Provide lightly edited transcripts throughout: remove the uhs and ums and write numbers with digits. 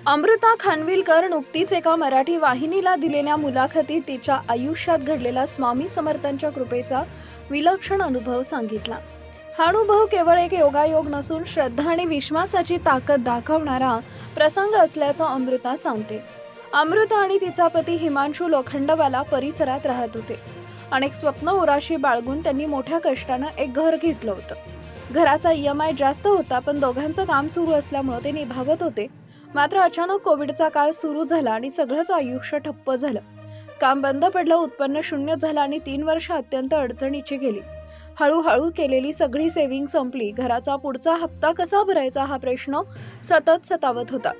अमृता खानविलकर नुकतीच एका मराठी वाहिनीला दिलेल्या मुलाखतीत तिच्या आयुष्यात घडलेला स्वामी समर्थांच्या कृपेचा विलक्षण अनुभव सांगितला। हा अनुभव केवळ एक योगायोग नसून श्रद्धा आणि विश्वासाची ताकद दाखवणारा प्रसंग असल्याचं अमृता सांगते। अमृता आणि तिचा पती हिमांशू लोखंडवाला परिसरात राहत होते। अनेक स्वप्न उराशी बाळगून त्यांनी मोठ्या कष्टानं एक घर घेतलं होतं। घराचा EMI जास्त होता, पण दोघांचं काम सुरू असल्यामुळे ते निभावत होते। मात्र अचानक कोविडचा काळ सुरू झाला आणि सगळंच आयुष्य ठप्प झालं। काम बंद पडलं, उत्पन्न शून्य झालं आणि 3 वर्ष अत्यंत अडचणीची गेली। हळूहळू केलेली सगळी सेव्हिंग संपली। घराचा पुढचा हप्ता कसा भरायचा हा प्रश्न सतत सतावत होता।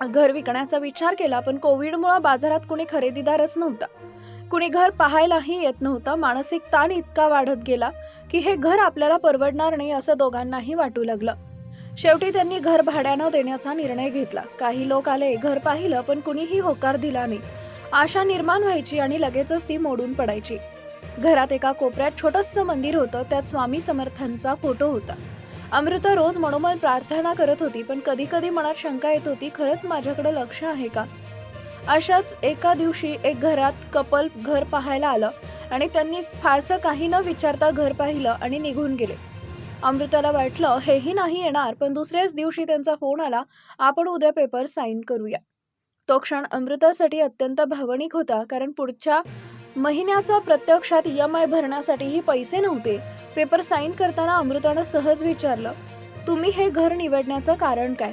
घर विकण्याचा विचार केला, पण कोविडमुळे बाजारात कुणी खरेदीदारच नव्हता। कुणी घर पाहायलाही येत नव्हतं। मानसिक ताण इतका वाढत गेला की हे घर आपल्याला परवडणार नाही असं दोघांनाही वाटू लागलं। शेवटी त्यांनी घर भाड्यानं देण्याचा निर्णय घेतला। काही लोक आले, घर पाहिलं, पण कुणीही होकार दिला नाही। आशा निर्माण व्हायची आणि लगेचच ती मोडून पडायची। घरात एका कोपऱ्यात छोटंसं मंदिर होतं, त्यात स्वामी समर्थांचा फोटो होता। अमृता रोज मनोमन प्रार्थना करत होती, पण कधी कधी मनात शंका येत होती, खरंच माझ्याकडे लक्ष आहे का? अशाच एका दिवशी एक घरात कपल घर पाहायला आलं आणि त्यांनी फारसं काही न विचारता घर पाहिलं आणि निघून गेले। अमृताला वाटलं हेही नाही येणार, पण दुसऱ्याच दिवशी त्यांचा फोन आला, आपण उद्या पेपर साईन करूया। तो क्षण अमृतासाठी अत्यंत भावनिक होता, कारण पुढच्या महिन्याचा प्रत्यक्षात EMI भरण्यासाठीही पैसे नव्हते। पेपर साईन करताना अमृतानं सहज विचारलं, तुम्ही हे घर निवडण्याचं कारण काय?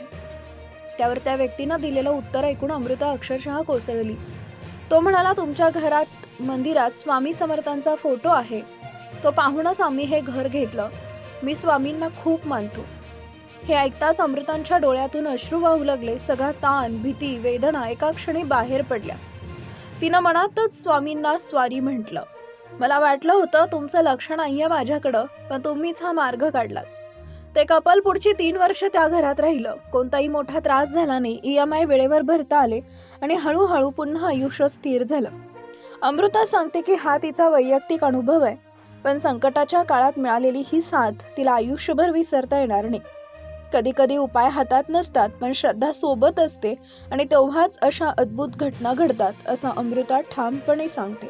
त्यावर त्या व्यक्तीनं दिलेलं उत्तर ऐकून अमृता अक्षरशः कोसळली। तो म्हणाला, तुमच्या घरात मंदिरात स्वामी समर्थांचा फोटो आहे, तो पाहूनच आम्ही हे घर घेतलं। मी स्वामींना खूप मानतो। हे ऐकताच अमृतांच्या डोळ्यातून अश्रू वाहू लागले। सगळा ताण, भीती, वेदना एका क्षणी बाहेर पडल्या। तिनं मनातच स्वामींना स्वारी म्हटलं। मला वाटलं होतं तुमचं लक्ष नाहीये माझ्याकडं, पण तुम्हीच हा मार्ग काढलात। ते कपल पुढची 3 वर्ष त्या घरात राहिलं। कोणताही मोठा त्रास झाला नाही। EMI वेळेवर भरता आले आणि हळूहळू पुन्हा आयुष्य स्थिर झालं। अमृता सांगते की हा तिचा वैयक्तिक अनुभव आहे, पण संकटाच्या काळात मिळालेली ही साथ तिला आयुष्यभर विसरता येणार नाही। कधी कधी उपाय हातात नसतात, पण श्रद्धा सोबत असते आणि तेव्हाच अशा अद्भुत घटना घडतात, असं अमृता ठामपणे सांगते।